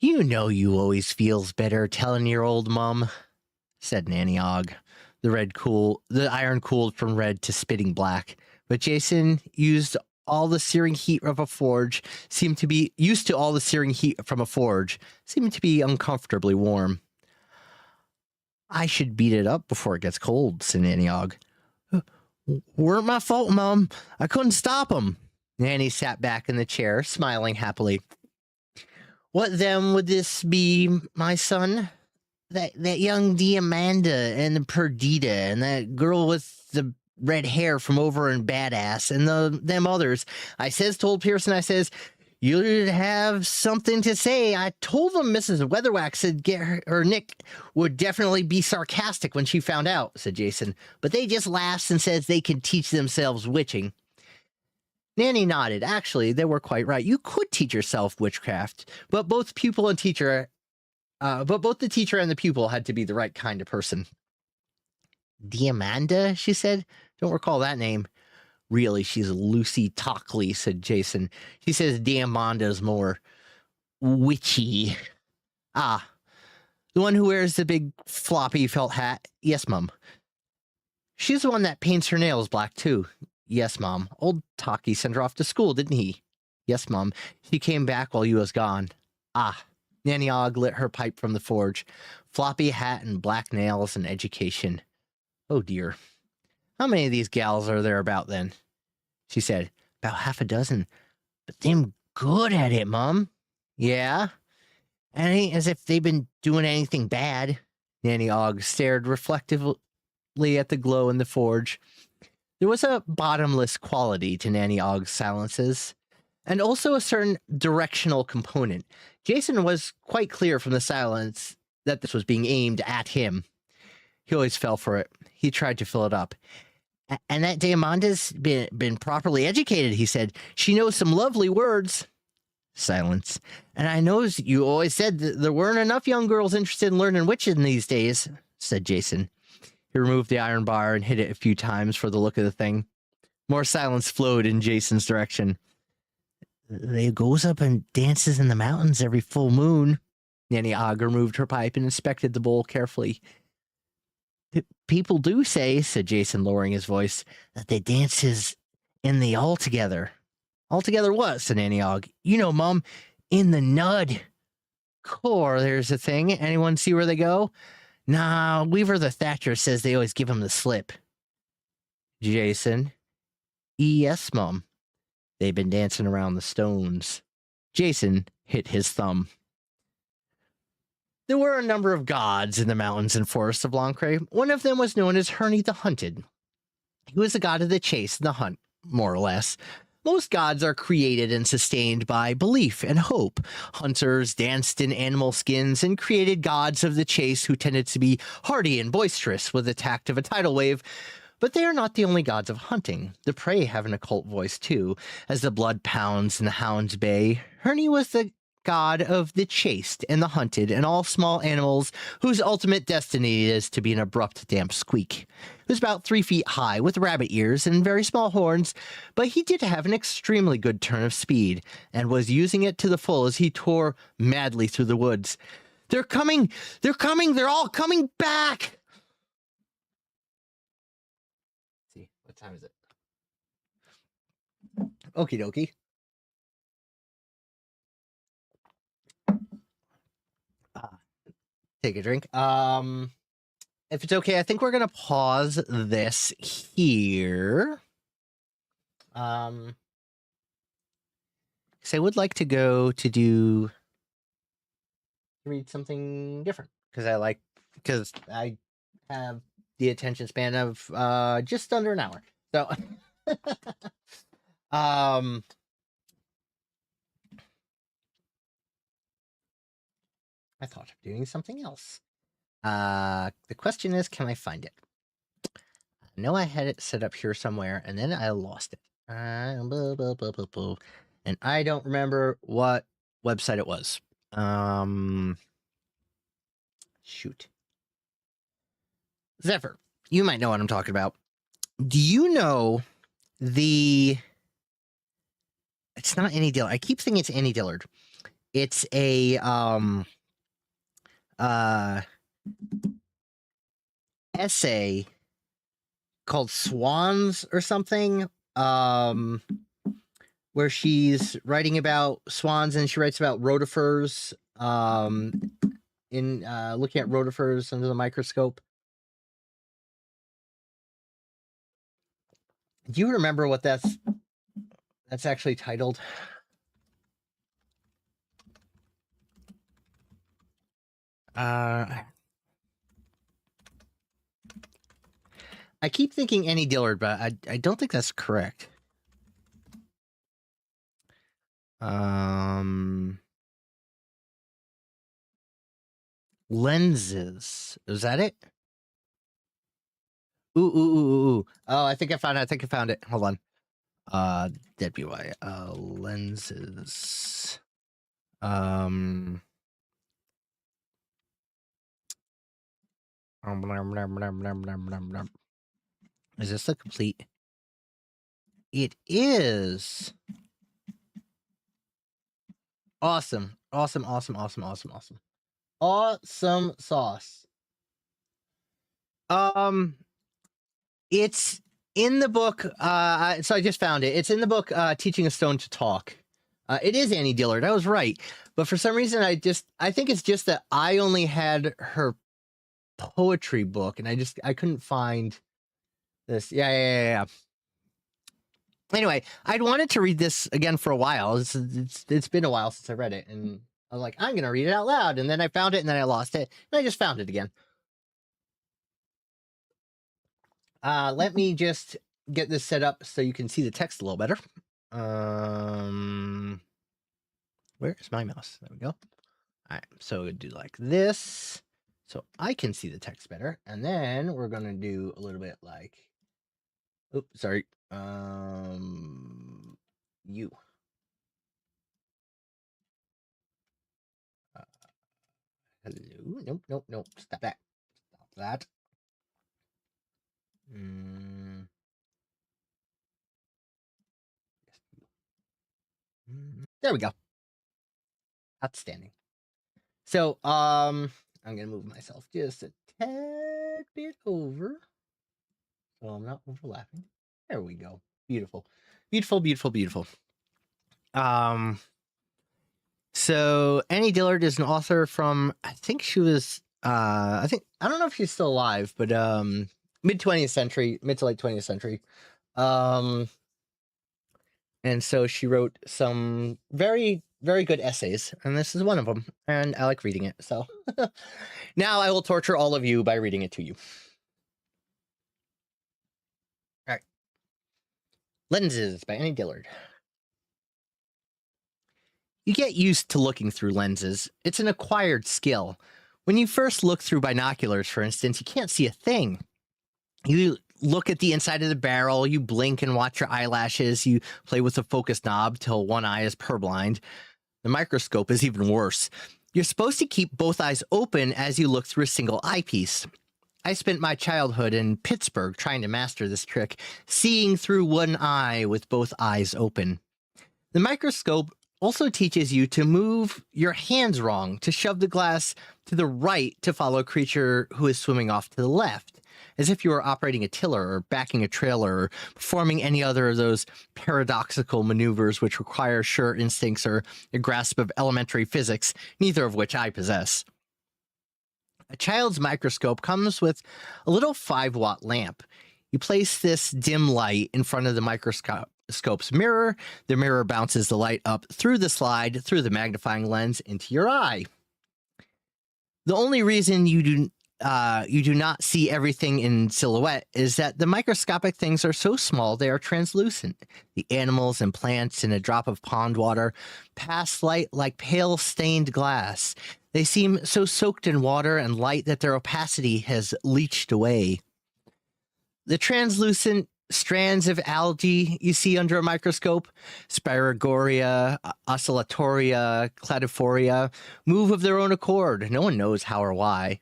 S1: You know you always feels better telling your old mum, said Nanny Ogg. The iron cooled from red to spitting black, but Jason used to all the searing heat from a forge seemed to be uncomfortably warm. I should beat it up before it gets cold, said Nanny Ogg. Weren't my fault, Mum. I couldn't stop 'em. Nanny sat back in the chair, smiling happily. What then would this be, my son? That young Diamanda and the Perdita and that girl with the red hair from over in Badass and them others. Told Pearson, you'd have something to say. I told them Mrs. Weatherwax said Nick would definitely be sarcastic when she found out, said Jason. But they just laughs and says they can teach themselves witching. Nanny nodded. Actually, they were quite right. You could teach yourself witchcraft, but both the teacher and the pupil had to be the right kind of person. Diamanda, she said. Don't recall that name. Really, she's Lucy Tockley, said Jason. She says Diamanda's more witchy. Ah, the one who wears the big floppy felt hat? Yes, Mum. She's the one that paints her nails black, too. Yes, Mom. Old Talkie sent her off to school, didn't he? Yes, Mom. She came back while you was gone. Ah. Nanny Ogg lit her pipe from the forge. Floppy hat and black nails and education. Oh, dear. How many of these gals are there about, then? She said. About half a dozen. But them good at it, Mum. Yeah? And it ain't as if they've been doing anything bad. Nanny Og stared reflectively at the glow in the forge. There was a bottomless quality to Nanny Og's silences, and also a certain directional component. Jason was quite clear from the silence that this was being aimed at him. He always fell for it. He tried to fill it up. And that Diamanda's been properly educated, he said. She knows some lovely words. Silence. And I knows you always said that there weren't enough young girls interested in learning witching these days, said Jason. He removed the iron bar and hit it a few times for the look of the thing. More silence flowed in Jason's direction. They goes up and dances in the mountains every full moon. Nanny Og removed her pipe and inspected the bowl carefully. People do say, said Jason, lowering his voice, that they dances in the altogether. Altogether what? Said Nanny Og. You know, Mum, in the nud. Core, there's a thing. Anyone see where they go? Nah, Weaver the Thatcher says they always give him the slip. Jason. Yes, Mum. They've been dancing around the stones. Jason hit his thumb. There were a number of gods in the mountains and forests of Lancre. One of them was known as Herney the Hunted. He was the god of the chase and the hunt, more or less. Most gods are created and sustained by belief and hope. Hunters danced in animal skins and created gods of the chase who tended to be hardy and boisterous with the tact of a tidal wave. But they are not the only gods of hunting. The prey have an occult voice too. As the blood pounds and the hounds bay, Herney was the god of the chased and the hunted and all small animals whose ultimate destiny is to be an abrupt, damp squeak. He was about 3 feet high with rabbit ears and very small horns, but he did have an extremely good turn of speed and was using it to the full as he tore madly through the woods. They're coming! They're coming! They're all coming back! Let's see, what time is it? Okie dokie. Take a drink. If it's okay, I think we're gonna pause this here. Because I would like to go to read something different. Because I have the attention span of just under an hour. So I thought of doing something else. The question is, can I find it? I know I had it set up here somewhere, and then I lost it. And I don't remember what website it was. Shoot. Zephyr, you might know what I'm talking about. Do you know the... It's not Annie Dillard. I keep thinking it's Annie Dillard. It's a... essay called Swans or something, where she's writing about swans, and she writes about rotifers, in looking at rotifers under the microscope. Do you remember what that's actually titled? I keep thinking Annie Dillard, but I don't think that's correct. Lenses. Is that it? Ooh. Oh, I think I found it. Hold on. That'd be why. Lenses. Is this the complete? It is. Awesome sauce. It's in the book. So I just found it. It's in the book, Teaching a Stone to Talk. It is Annie Dillard. I was right. But for some reason, I think it's just that I only had her poetry book, and I couldn't find this. Yeah. Anyway, I'd wanted to read this again for a while. It's been a while since I read it, and I was like, I'm gonna read it out loud, and then I found it, and then I lost it, and I just found it again. Let me just get this set up so you can see the text a little better. Where's my mouse? There we go. All right, so we'll do like this so I can see the text better. And then we're going to do a little bit like, oops, sorry. You. Hello. Nope. Stop that. Stop that. There we go. Outstanding. So, I'm gonna move myself just a tad bit over, so I'm not overlapping. There we go. Beautiful. So Annie Dillard is an author from, I think she was, I don't know if she's still alive, but mid to late 20th century. And so she wrote some very, very good essays, and this is one of them, and I like reading it. So now I will torture all of you by reading it to you. All right. Lenses by Annie Dillard. You get used to looking through lenses. It's an acquired skill. When you first look through binoculars, for instance, you can't see a thing. You look at the inside of the barrel, you blink and watch your eyelashes, you play with the focus knob till one eye is purblind. The microscope is even worse. You're supposed to keep both eyes open as you look through a single eyepiece. I spent my childhood in Pittsburgh trying to master this trick, seeing through one eye with both eyes open. The microscope also teaches you to move your hands wrong, to shove the glass to the right to follow a creature who is swimming off to the left, as if you were operating a tiller or backing a trailer or performing any other of those paradoxical maneuvers which require sure instincts or a grasp of elementary physics, neither of which I possess. A child's microscope comes with a little 5-watt lamp. You place this dim light in front of the microscope's mirror. The mirror bounces the light up through the slide, through the magnifying lens, into your eye. The only reason you do not see everything in silhouette is that the microscopic things are so small they are translucent. The animals and plants in a drop of pond water pass light like pale stained glass. They seem so soaked in water and light that their opacity has leached away. The translucent strands of algae you see under a microscope, Spirogoria, Oscillatoria, Cladiphoria, move of their own accord. No one knows how or why.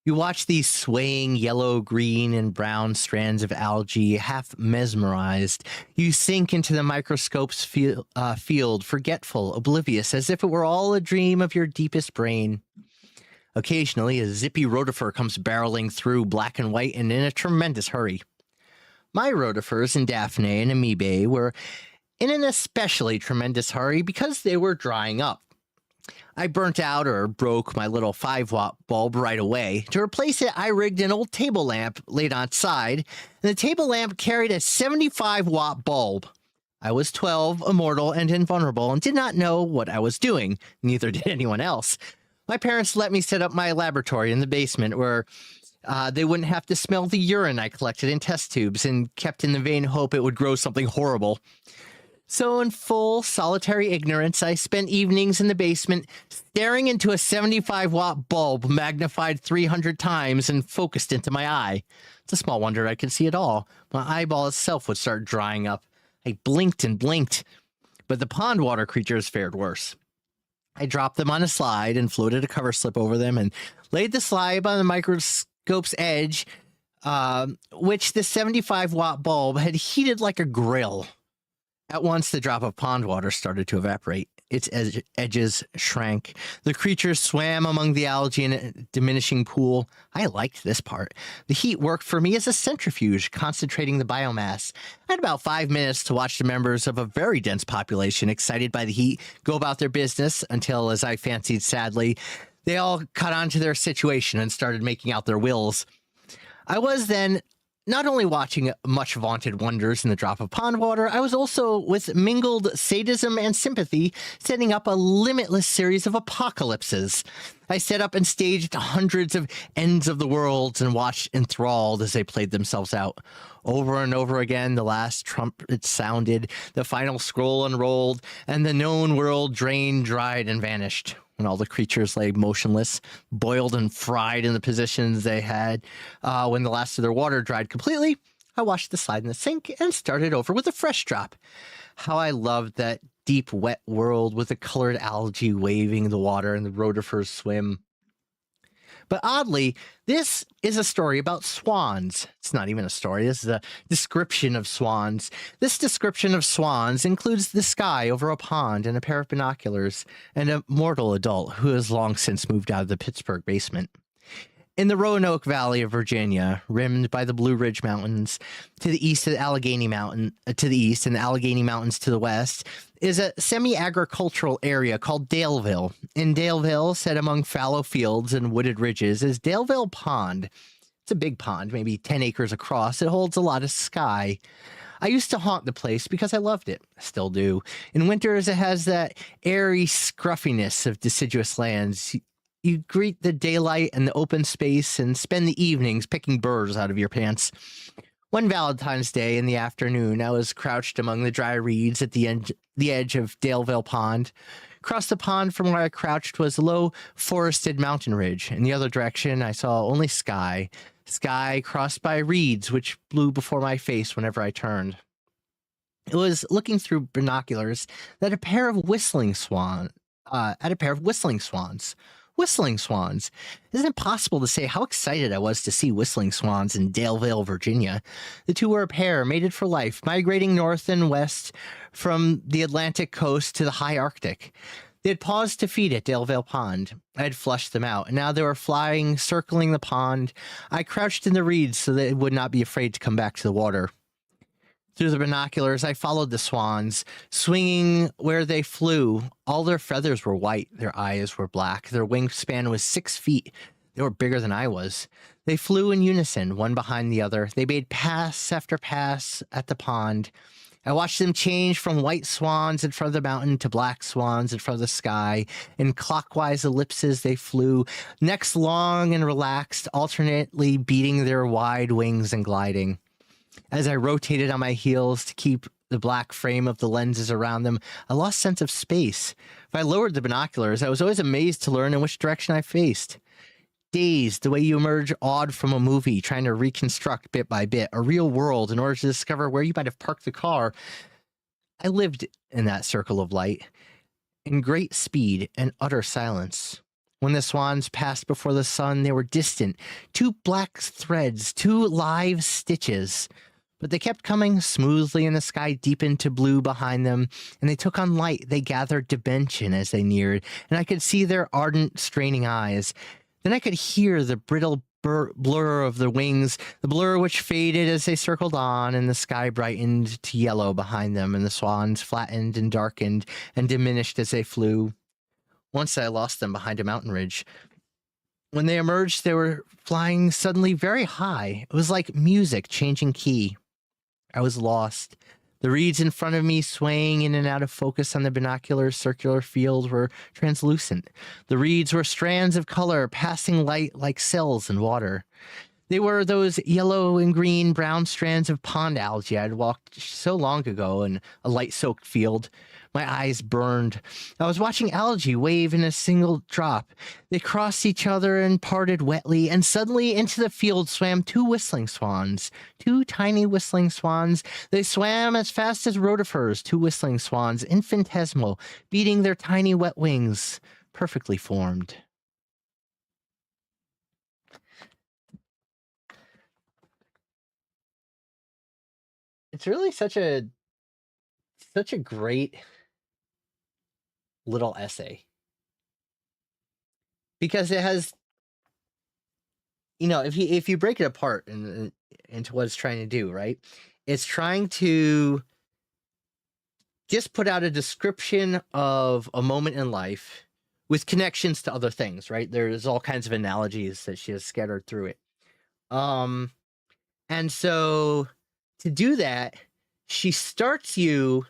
S1: You watch these swaying yellow, green, and brown strands of algae, half mesmerized. You sink into the microscope's field, forgetful, oblivious, as if it were all a dream of your deepest brain. Occasionally, a zippy rotifer comes barreling through, black and white, and in a tremendous hurry. My rotifers in Daphne and Amoebae were in an especially tremendous hurry because they were drying up. I burnt out or broke my little 5-watt bulb right away. To replace it, I rigged an old table lamp laid on its side, and the table lamp carried a 75-watt bulb. I was 12, immortal, and invulnerable, and did not know what I was doing. Neither did anyone else. My parents let me set up my laboratory in the basement where they wouldn't have to smell the urine I collected in test tubes and kept in the vain hope it would grow something horrible. So in full solitary ignorance, I spent evenings in the basement staring into a 75-watt bulb magnified 300 times and focused into my eye. It's a small wonder I could see at all. My eyeball itself would start drying up. I blinked and blinked, but the pond water creatures fared worse. I dropped them on a slide and floated a cover slip over them and laid the slide on the microscope's edge, which the 75-watt bulb had heated like a grill. At once, the drop of pond water started to evaporate. Its edges shrank. The creatures swam among the algae in a diminishing pool. I liked this part. The heat worked for me as a centrifuge, concentrating the biomass. I had about 5 minutes to watch the members of a very dense population, excited by the heat, go about their business until, as I fancied sadly, they all caught on to their situation and started making out their wills. I was then not only watching much vaunted wonders in the drop of pond water, I was also, with mingled sadism and sympathy, setting up a limitless series of apocalypses. I set up and staged hundreds of ends of the worlds and watched enthralled as they played themselves out. Over and over again, the last trumpet sounded, the final scroll unrolled, and the known world drained, dried, and vanished. When all the creatures lay motionless, boiled and fried in the positions they had, when the last of their water dried completely, I washed the slide in the sink and started over with a fresh drop. How I loved that deep, wet world with the colored algae waving in the water and the rotifers swim. But oddly, this is a story about swans. It's not even a story. This is a description of swans. This description of swans includes the sky over a pond and a pair of binoculars and a mortal adult who has long since moved out of the Pittsburgh basement. In the Roanoke Valley of Virginia, rimmed by the Blue Ridge Mountains to the east of the Allegheny Mountain to the east and the Allegheny Mountains to the west, is a semi-agricultural area called Daleville. In Daleville, set among fallow fields and wooded ridges, is Daleville Pond. It's a big pond, maybe 10 acres across. It holds a lot of sky. I used to haunt the place because I loved it. I still do. In winters, it has that airy scruffiness of deciduous lands. You greet the daylight and the open space and spend the evenings picking burrs out of your pants. One Valentine's Day in the afternoon, I was crouched among the dry reeds at the edge of Daleville Pond. Across the pond from where I crouched was a low forested mountain ridge. In the other direction, I saw only sky. Sky crossed by reeds, which blew before my face whenever I turned. It was looking through binoculars that a pair of whistling swans. Whistling swans. Isn't it possible to say how excited I was to see whistling swans in Daleville, Virginia? The two were a pair, mated for life, migrating north and west from the Atlantic coast to the high Arctic. They had paused to feed at Daleville Pond. I had flushed them out, and now they were flying, circling the pond. I crouched in the reeds so they would not be afraid to come back to the water. Through the binoculars, I followed the swans, swinging where they flew. All their feathers were white. Their eyes were black. Their wingspan was 6 feet. They were bigger than I was. They flew in unison, one behind the other. They made pass after pass at the pond. I watched them change from white swans in front of the mountain to black swans in front of the sky. In clockwise ellipses they flew, necks long and relaxed, alternately beating their wide wings and gliding. As I rotated on my heels to keep the black frame of the lenses around them, I lost sense of space. If I lowered the binoculars, I was always amazed to learn in which direction I faced. Dazed, the way you emerge awed from a movie, trying to reconstruct bit by bit a real world in order to discover where you might have parked the car. I lived in that circle of light, in great speed and utter silence. When the swans passed before the sun, they were distant, 2 black threads, 2 live stitches. But they kept coming smoothly, and the sky deepened to blue behind them, and they took on light. They gathered dimension as they neared, and I could see their ardent, straining eyes. Then I could hear the brittle blur of the wings, the blur which faded as they circled on, and the sky brightened to yellow behind them, and the swans flattened and darkened and diminished as they flew. Once I lost them behind a mountain ridge. When they emerged, they were flying suddenly very high. It was like music changing key. I was lost. The reeds in front of me, swaying in and out of focus on the binocular circular field, were translucent. The reeds were strands of color, passing light like cells in water. They were those yellow and green brown strands of pond algae I'd walked so long ago in a light-soaked field. My eyes burned. I was watching algae wave in a single drop. They crossed each other and parted wetly, and suddenly into the field swam 2 whistling swans. 2 tiny whistling swans. They swam as fast as rotifers, 2 whistling swans, infinitesimal, beating their tiny wet wings, perfectly formed. It's really such a great little essay, because it has, if you break it apart into what it's trying to do, right? It's trying to just put out a description of a moment in life with connections to other things, right? There's all kinds of analogies that she has scattered through it. And so to do that, she starts you.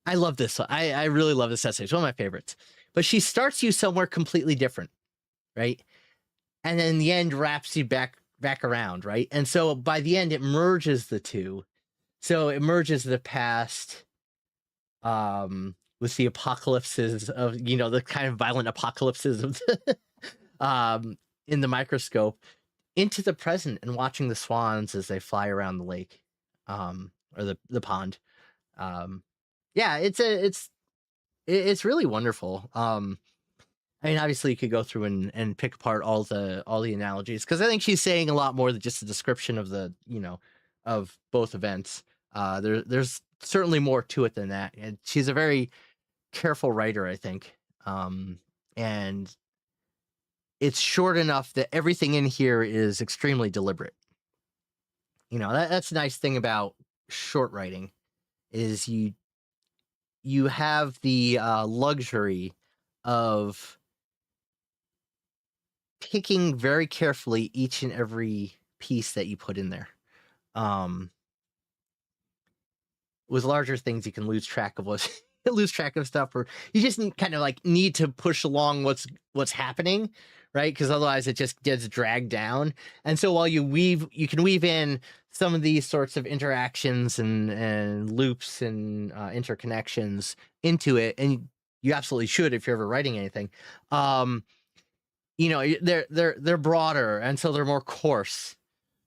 S1: I love this. I really love this essay. It's one of my favorites. But she starts you somewhere completely different, right? And then in the end wraps you back around, right? And so by the end, it merges the two. So it merges the past with the apocalypses of, the kind of violent apocalypses of the, in the microscope into the present and watching the swans as they fly around the lake or the pond. Yeah, it's really wonderful. I mean, obviously you could go through and pick apart all the analogies, because I think she's saying a lot more than just a description of the, of both events. There's certainly more to it than that. And she's a very careful writer, I think. And it's short enough that everything in here is extremely deliberate. That's a nice thing about short writing, is you have the luxury of picking very carefully each and every piece that you put in there. With larger things, you can lose track of stuff, or you just kind of need to push along what's happening, right? Because otherwise it just gets dragged down. And so while you can weave in some of these sorts of interactions and loops and interconnections into it, and you absolutely should if you're ever writing anything. They're broader, and so they're more coarse.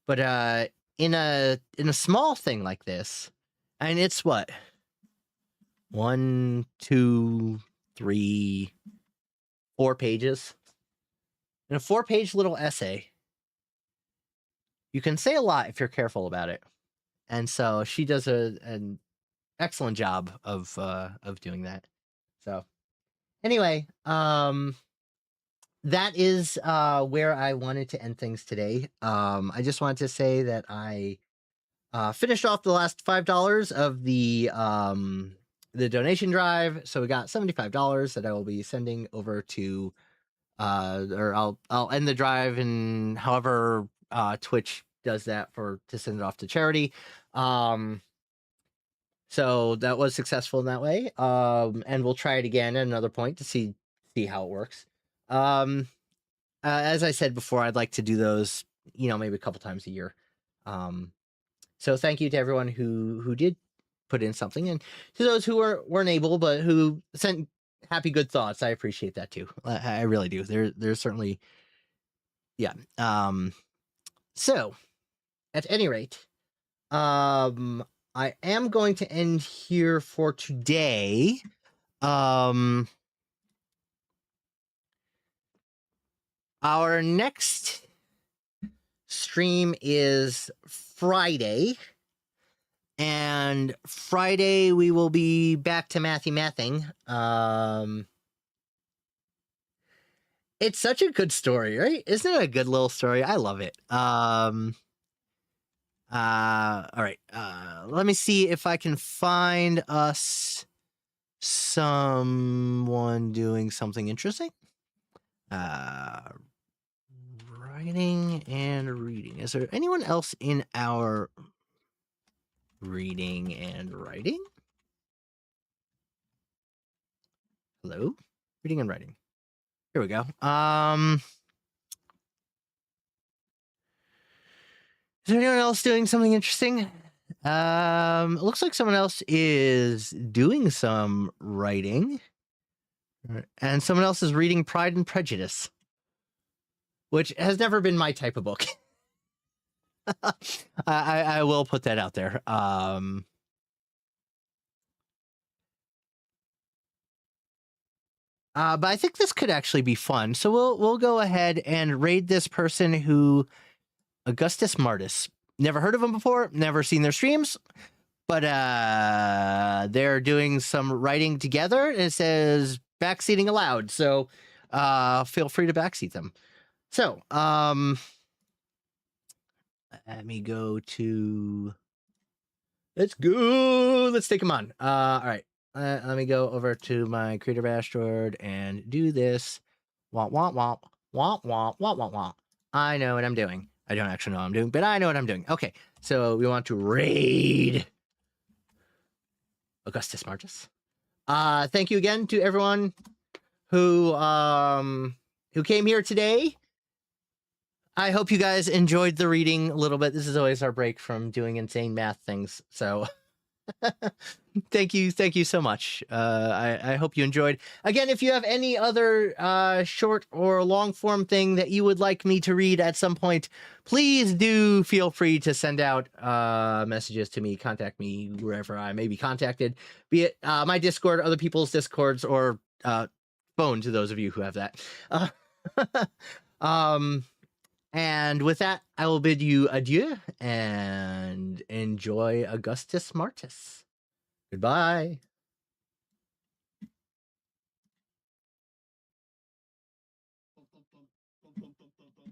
S1: But in a small thing like this, and it's what, 1, 2, 3, 4 pages. In a 4-page little essay, you can say a lot if you're careful about it. And so she does an excellent job of doing that. So anyway, that is where I wanted to end things today. I just wanted to say that I finished off the last $5 of the donation drive. So we got $75 that I will be sending over to or I'll end the drive, and however Twitch does that to send it off to charity. So that was successful in that way. And we'll try it again at another point to see how it works. As I said before, I'd like to do those, maybe a couple times a year. So thank you to everyone who did put in something, and to those who weren't able but who sent happy good thoughts. I appreciate that too. I really do. There's certainly, yeah. So at any rate, I am going to end here for today. Our next stream is Friday, and Friday we will be back to mathing. It's such a good story, right? Isn't it a good little story? I love it. All right. Let me see if I can find us someone doing something interesting. Writing and reading. Is there anyone else in our reading and writing? Hello? Reading and writing. Here we go. Is there anyone else doing something interesting? It looks like someone else is doing some writing. And someone else is reading Pride and Prejudice, which has never been my type of book. I will put that out there. But I think this could actually be fun. So we'll go ahead and raid this person who, Augustus Martis. Never heard of them before, never seen their streams, but they're doing some writing together, and it says backseating allowed. So feel free to backseat them. So let me go to, let's take them on. All right. Let me go over to my creator dashboard and do this. Womp, womp, womp, womp, womp, womp, womp, womp. I know what I'm doing. I don't actually know what I'm doing, but I know what I'm doing. Okay, so we want to raid Augustus Martus. Thank you again to everyone who came here today. I hope you guys enjoyed the reading a little bit. This is always our break from doing insane math things. So thank you so much. I hope you enjoyed. Again, if you have any other short or long form thing that you would like me to read at some point, please do feel free to send out messages to me, contact me wherever I may be contacted, be it my Discord, other people's Discords, or phone to those of you who have that. And with that, I will bid you adieu and enjoy Augustus Martus. Goodbye.